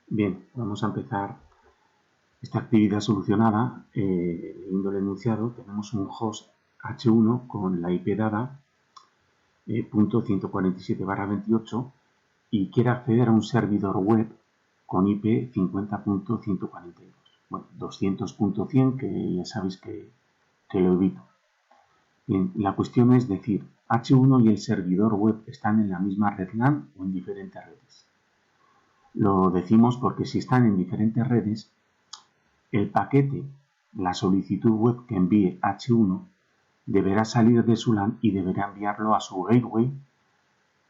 Bien, vamos a empezar esta actividad solucionada. Leyendo el enunciado, tenemos un host H1 con la IP dada .147/28 y quiere acceder a un servidor web con IP 50.142. Bueno, 200.100, que ya sabéis que lo evito. Bien, la cuestión es decir, H1 y el servidor web están en la misma red LAN o en diferentes redes. Lo decimos porque si están en diferentes redes, el paquete, la solicitud web que envíe H1 deberá salir de su LAN y deberá enviarlo a su gateway,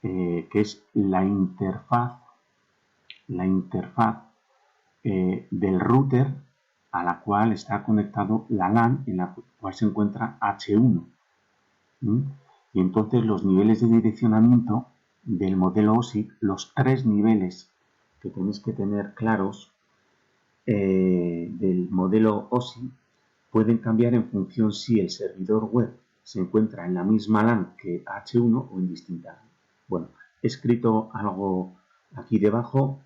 que es la interfaz del router a la cual está conectado la LAN en la cual se encuentra H1. Y entonces los niveles de direccionamiento del modelo OSI, los 3 niveles que tenéis que tener claros del modelo OSI, pueden cambiar en función si el servidor web se encuentra en la misma LAN que H1 o en distinta LAN. Bueno, he escrito algo aquí debajo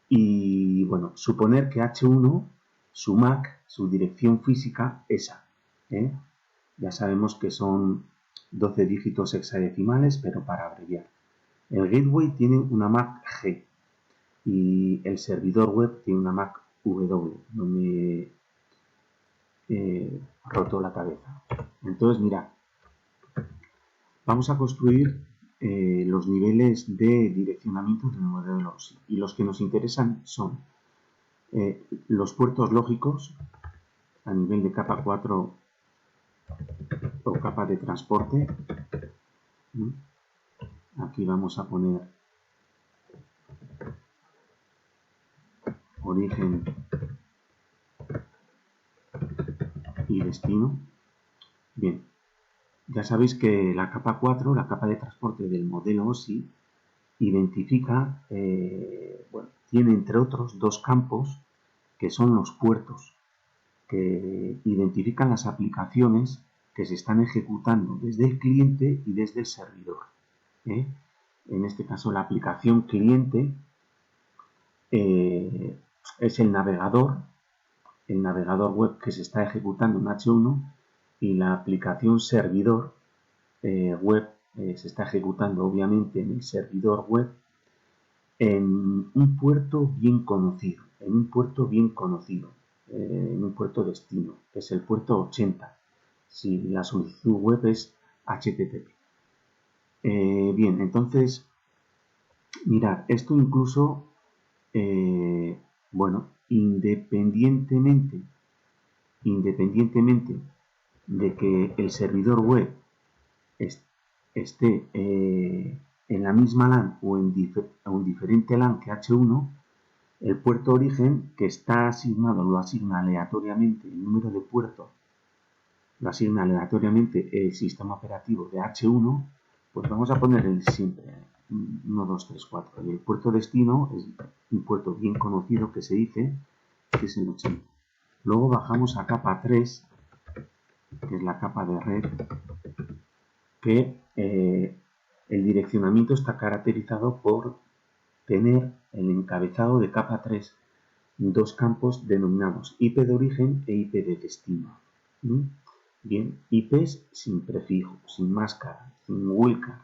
y bueno, suponer que H1, su MAC, su dirección física, esa. Ya sabemos que son 12 dígitos hexadecimales, pero para abreviar. El gateway tiene una MAC G y el servidor web tiene una MAC W. No me roto la cabeza. Entonces, mirad, vamos a construir los niveles de direccionamiento del modelo OSI. Y los que nos interesan son los puertos lógicos a nivel de capa 4 o capa de transporte. Aquí vamos a poner origen y destino. Bien, ya sabéis que la capa 4, la capa de transporte del modelo OSI, identifica, tiene entre otros dos campos que son los puertos, que identifican las aplicaciones que se están ejecutando desde el cliente y desde el servidor. En este caso, la aplicación cliente es el navegador web que se está ejecutando en H1, y la aplicación servidor web se está ejecutando obviamente en el servidor web en un puerto bien conocido, en un puerto destino, que es el puerto 80, si la solicitud web es HTTP. Bien, entonces, mirad, esto incluso, independientemente de que el servidor web esté en la misma LAN o en diferente LAN que H1, el puerto origen que está asignado lo asigna aleatoriamente el número de puerto, lo asigna aleatoriamente el sistema operativo de H1, pues vamos a poner el siempre 1, 2, 3, 4. Y el puerto destino es un puerto bien conocido que se dice que es el 80. Luego bajamos a capa 3, que es la capa de red, que el direccionamiento está caracterizado por tener el encabezado de capa 3 dos campos denominados IP de origen e IP de destino. Bien, IPs sin prefijo, sin máscara, sin wildcard.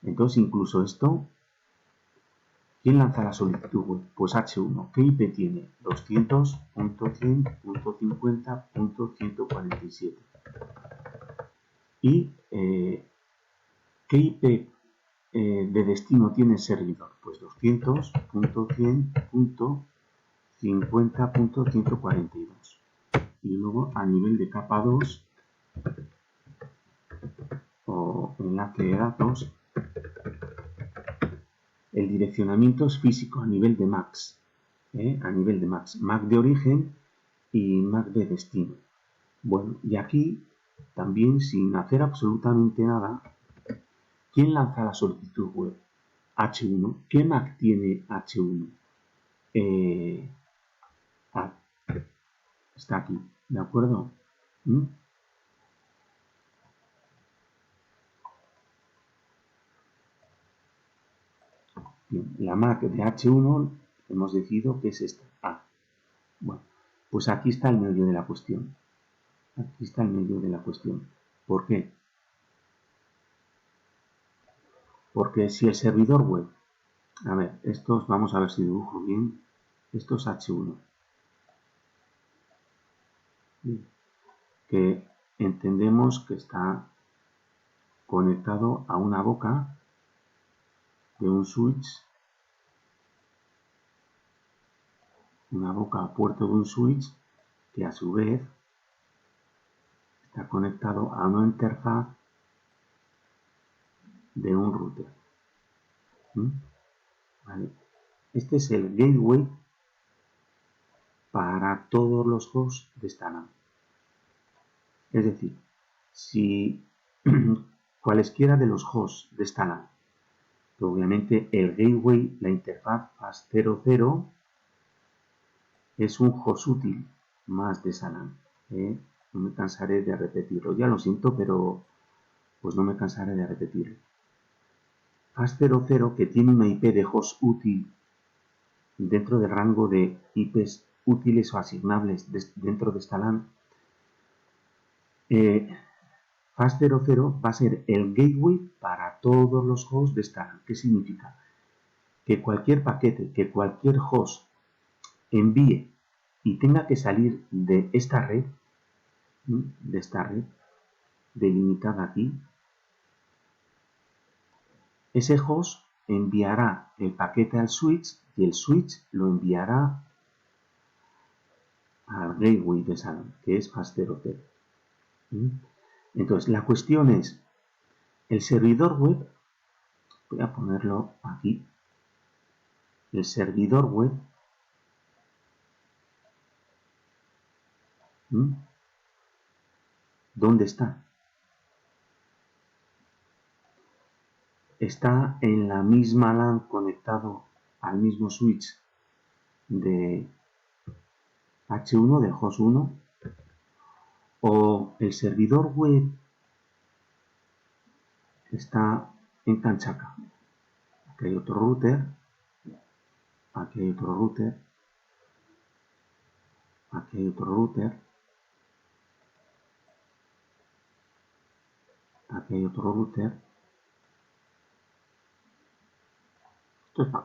Entonces, incluso esto, ¿quién lanza la solicitud web? Pues H1. ¿Qué IP tiene? 200.100.50.147. ¿Y qué IP de destino tiene el servidor? Pues 200.100.50.142. Y luego a nivel de capa 2 o enlace de datos, el direccionamiento es físico a nivel de MACs, MAC de origen y MAC de destino. Bueno, y aquí también, sin hacer absolutamente nada, ¿quién lanza la solicitud web? H1. ¿Qué MAC tiene H1? Está aquí, ¿de acuerdo? Bien, la MAC de H1 Hemos decidido que es esta, A. Bueno, pues aquí está el medio de la cuestión. Aquí está el medio de la cuestión. ¿Por qué? Porque si el servidor web, a ver, estos, vamos a ver si dibujo bien, esto es H1, que entendemos que está conectado a una boca de un switch, una boca a puerto de un switch que a su vez está conectado a una interfaz de un router. ¿Vale? Este es el gateway para todos los hosts de esta LAN. Es decir, si cualesquiera de los hosts de esta LAN, obviamente el gateway, la interfaz FAS00, es un host útil más de esa LAN. No me cansaré de repetirlo. Ya lo siento, pero pues no me cansaré de repetirlo. FAS00, que tiene una IP de host útil dentro del rango de IPs útiles o asignables dentro de esta LAN, FAS00 va a ser el gateway para todos los hosts de esta LAN. ¿Qué significa? Que cualquier paquete, que cualquier host envíe y tenga que salir de esta red delimitada aquí, ese host enviará el paquete al switch y el switch lo enviará al gateway de esa LAN, que es FAS00. Entonces, la cuestión es, el servidor web, voy a ponerlo aquí, el servidor web, ¿dónde está? Está en la misma LAN conectado al mismo switch de H1, de host 1, o el servidor web está en Kanchaka. Aquí hay otro router, aquí hay otro router, aquí hay otro router, aquí hay otro router.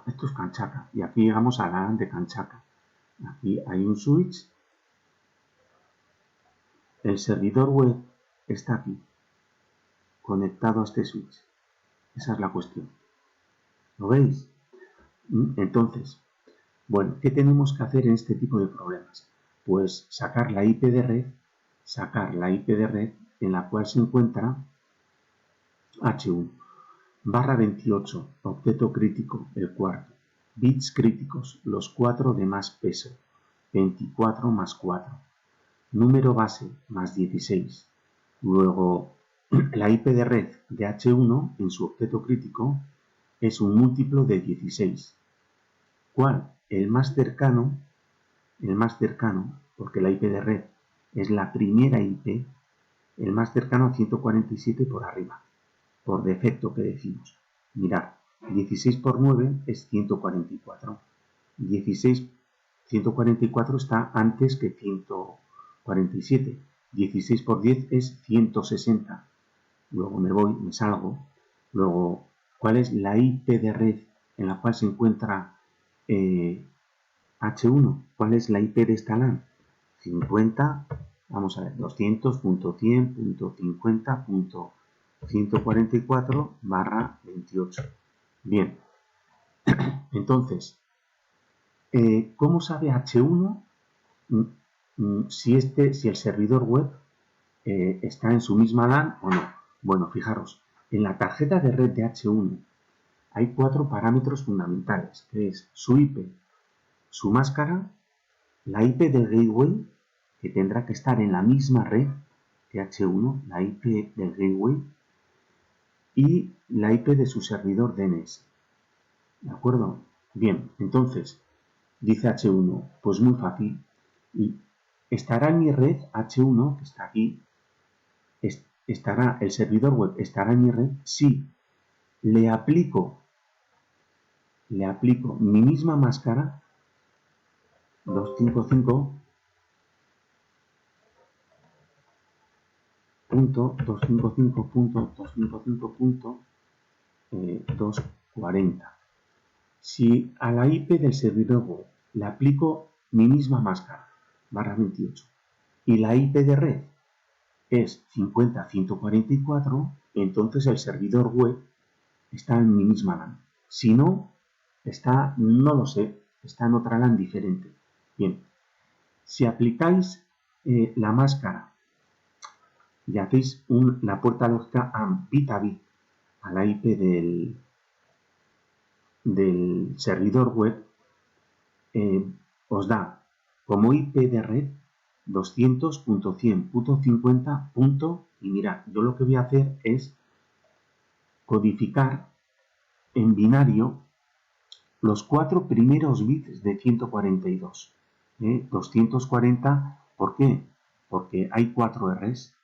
Esto es Kanchaka, y aquí llegamos a la LAN de Kanchaka. Aquí hay un switch, el servidor web está aquí, conectado a este switch. Esa es la cuestión. ¿Lo veis? Entonces, bueno, ¿qué tenemos que hacer en este tipo de problemas? Pues sacar la IP de red en la cual se encuentra H1, barra 28, octeto crítico, el cuarto, bits críticos, los 4 de más peso, 24 más 4, número base más 16. Luego, la IP de red de H1 en su octeto crítico es un múltiplo de 16. ¿Cuál? El más cercano, porque la IP de red es la primera IP, el más cercano a 147 por arriba, por defecto que decimos. Mirad, 16 por 9 es 144. 144 está antes que 147. 16 por 10 es 160. Luego me salgo. Luego, ¿cuál es la IP de red en la cual se encuentra H1? ¿Cuál es la IP de esta LAN? 50, vamos a ver, 200.100.50.144 barra 28. Bien, entonces, ¿cómo sabe H1 si el servidor web está en su misma LAN o no? Bueno, fijaros, en la tarjeta de red de H1 hay 4 parámetros fundamentales, que es su IP, su máscara, la IP del gateway, que tendrá que estar en la misma red que H1, la IP del gateway, y la IP de su servidor DNS. ¿De acuerdo? Bien, entonces, dice H1, pues muy fácil, y estará en mi red H1, que está aquí, el servidor web estará en mi red si le aplico mi misma máscara 255.255.240. Si a la IP del servidor web le aplico mi misma máscara, /28, y la IP de red es 50.144, entonces el servidor web está en mi misma LAN. Si no, está, no lo sé, está en otra LAN diferente. Bien, si aplicáis la máscara y hacéis la puerta lógica bit a bit a la IP del servidor web, os da como IP de red 200.100.50. Y mirad, yo lo que voy a hacer es codificar en binario los 4 primeros bits de 142. 240, ¿por qué? Porque hay 4 Rs.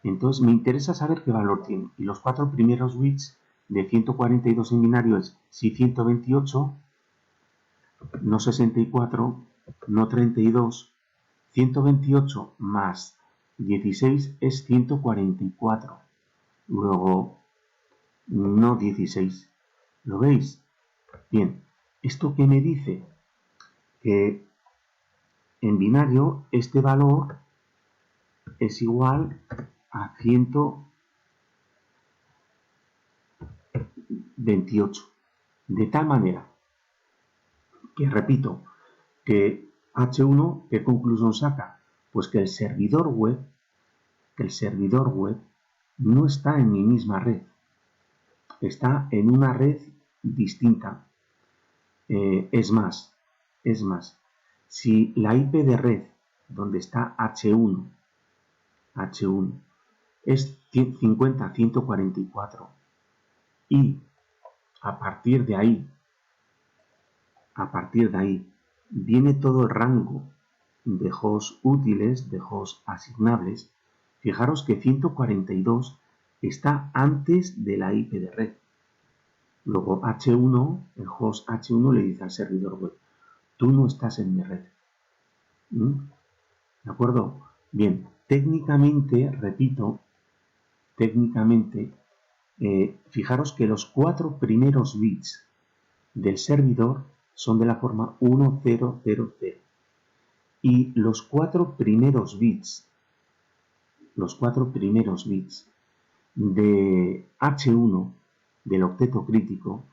Entonces me interesa saber qué valor tiene. Y los 4 primeros bits de 142 en binario es si 128, no 64, no 32, 128 más 16 es 144. Luego, no 16. ¿Lo veis? Bien, ¿esto qué me dice? Que en binario este valor es igual a 128. De tal manera que, repito, que H1, ¿qué conclusión saca? Pues que el servidor web no está en mi misma red, está en una red distinta. Es más, si la IP de red donde está H1 es 50.144 y a partir de ahí viene todo el rango de hosts útiles, de hosts asignables. Fijaros que 142 está antes de la IP de red. Luego H1, el host H1 le dice al servidor web, tú no estás en mi red. ¿De acuerdo? Bien, técnicamente, repito, fijaros que los 4 primeros bits del servidor son de la forma 1000 y los 4 primeros bits de H1 del octeto crítico,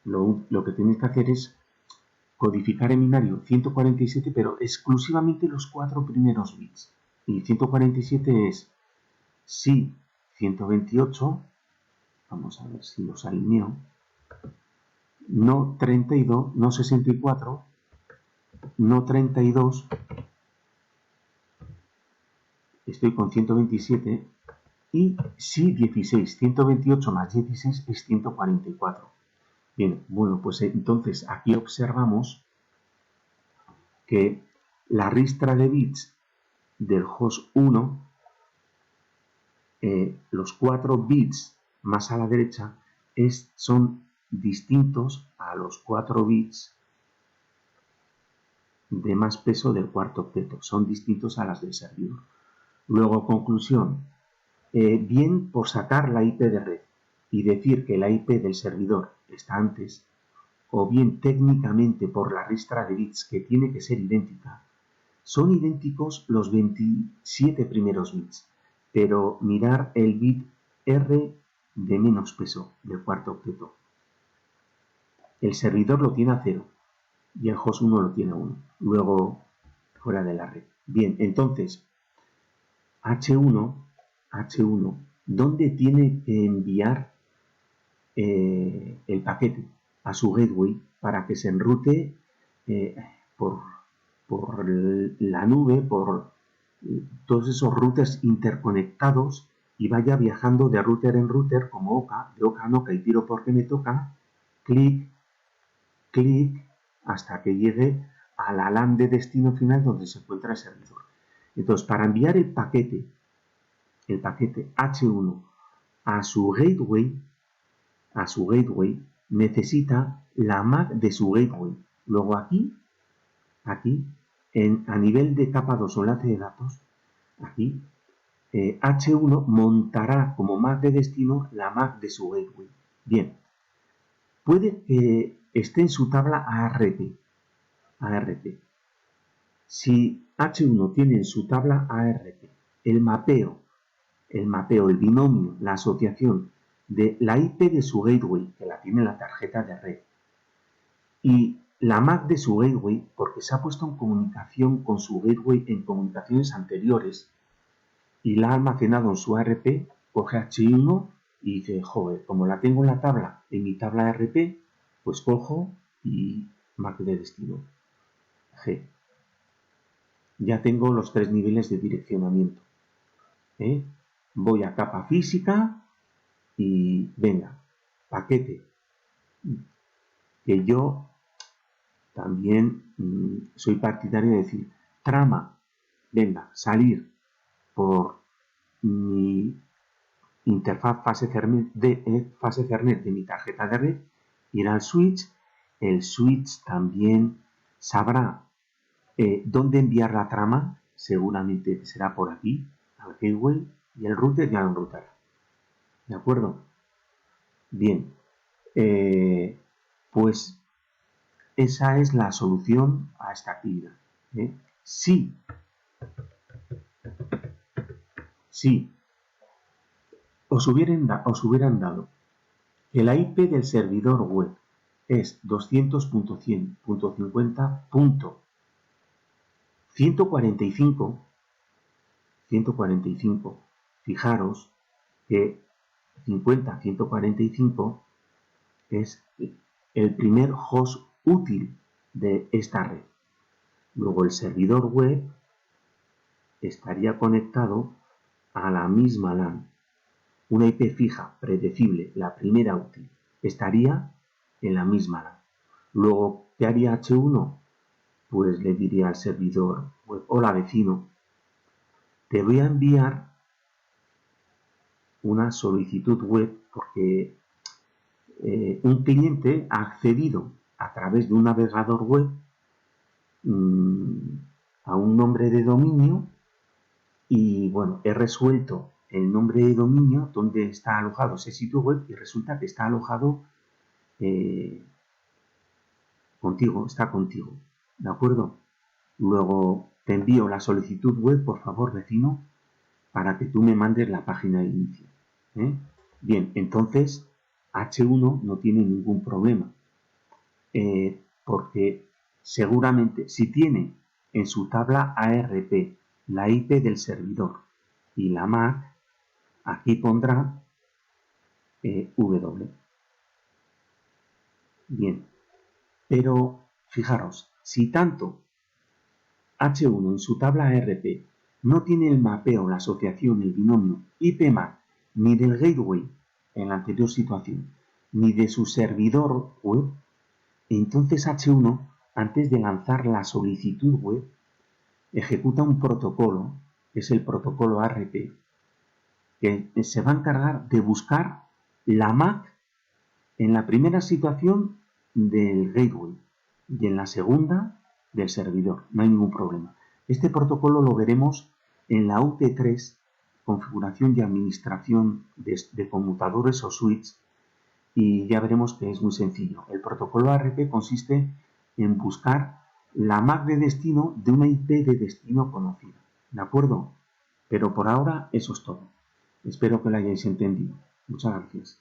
lo que tenéis que hacer es codificar en binario 147, pero exclusivamente los 4 primeros bits. Y 147 es si 128, vamos a ver si los alineo, no 32, no 64, no 32, estoy con 127, y si 16, 128 más 16 es 144. Bien, bueno, pues entonces aquí observamos que la ristra de bits del host 1, los 4 bits más a la derecha son distintos a los 4 bits de más peso del cuarto octeto, son distintos a las del servidor. Luego, conclusión, bien por sacar la IP de red y decir que la IP del servidor está antes, o bien técnicamente por la ristra de bits que tiene que ser idéntica, son idénticos los 27 primeros bits, pero mirar el bit R de menos peso del cuarto octeto. El servidor lo tiene a 0 y el host 1 lo tiene a 1, luego fuera de la red. Bien, entonces, H1, ¿dónde tiene que enviar el paquete? A su gateway para que se enrute por la nube, por todos esos routers interconectados y vaya viajando de router en router como oca, de oca en oca y tiro porque me toca, clic, clic, hasta que llegue a la LAN de destino final donde se encuentra el servidor. Entonces, para enviar el paquete H1 a su gateway, necesita la MAC de su gateway. Luego aquí aquí, a nivel de capa 2 o enlace de datos, aquí, H1 montará como MAC de destino la MAC de su gateway. Bien, puede que esté en su tabla ARP. Si H1 tiene en su tabla ARP el mapeo, el binomio, la asociación de la IP de su gateway, que la tiene en la tarjeta de red, y la MAC de su gateway, porque se ha puesto en comunicación con su gateway en comunicaciones anteriores y la ha almacenado en su ARP, coge H1 y dice, joder, como la tengo en la tabla, en mi tabla ARP, pues cojo y MAC de destino, G. Ya tengo los 3 niveles de direccionamiento. Voy a capa física y venga, paquete. Que yo también soy partidario de decir, trama, venga, salir por mi interfaz fase Ethernet de mi tarjeta de red, ir al switch, el switch también sabrá dónde enviar la trama, seguramente será por aquí, al gateway, y el router ya lo enrutará. ¿De acuerdo? Bien, pues esa es la solución a esta actividad. Si os hubieran dado que la IP del servidor web es 200.150.145, fijaros que 50.145 es el primer host útil de esta red. Luego el servidor web estaría conectado a la misma LAN. Una IP fija, predecible, la primera útil, estaría en la misma LAN. Luego, ¿qué haría H1? Pues le diría al servidor web, hola vecino, te voy a enviar una solicitud web porque un cliente ha accedido a través de un navegador web a un nombre de dominio y bueno, he resuelto el nombre de dominio donde está alojado ese sitio web y resulta que está alojado contigo, está contigo, ¿de acuerdo? Luego te envío la solicitud web, por favor, vecino, para que tú me mandes la página de inicio. Bien, entonces H1 no tiene ningún problema, porque seguramente si tiene en su tabla ARP la IP del servidor y la MAC, aquí pondrá W. Bien, pero fijaros, si tanto H1 en su tabla ARP no tiene el mapeo, la asociación, el binomio IP-MAC ni del gateway en la anterior situación, ni de su servidor web, entonces H1, antes de lanzar la solicitud web, ejecuta un protocolo, que es el protocolo ARP, que se va a encargar de buscar la MAC en la primera situación del gateway y en la segunda del servidor. No hay ningún problema. Este protocolo lo veremos en la UT3, configuración y administración de conmutadores o switches, y ya veremos que es muy sencillo. El protocolo ARP consiste en buscar la MAC de destino de una IP de destino conocida. ¿De acuerdo? Pero por ahora eso es todo. Espero que lo hayáis entendido. Muchas gracias.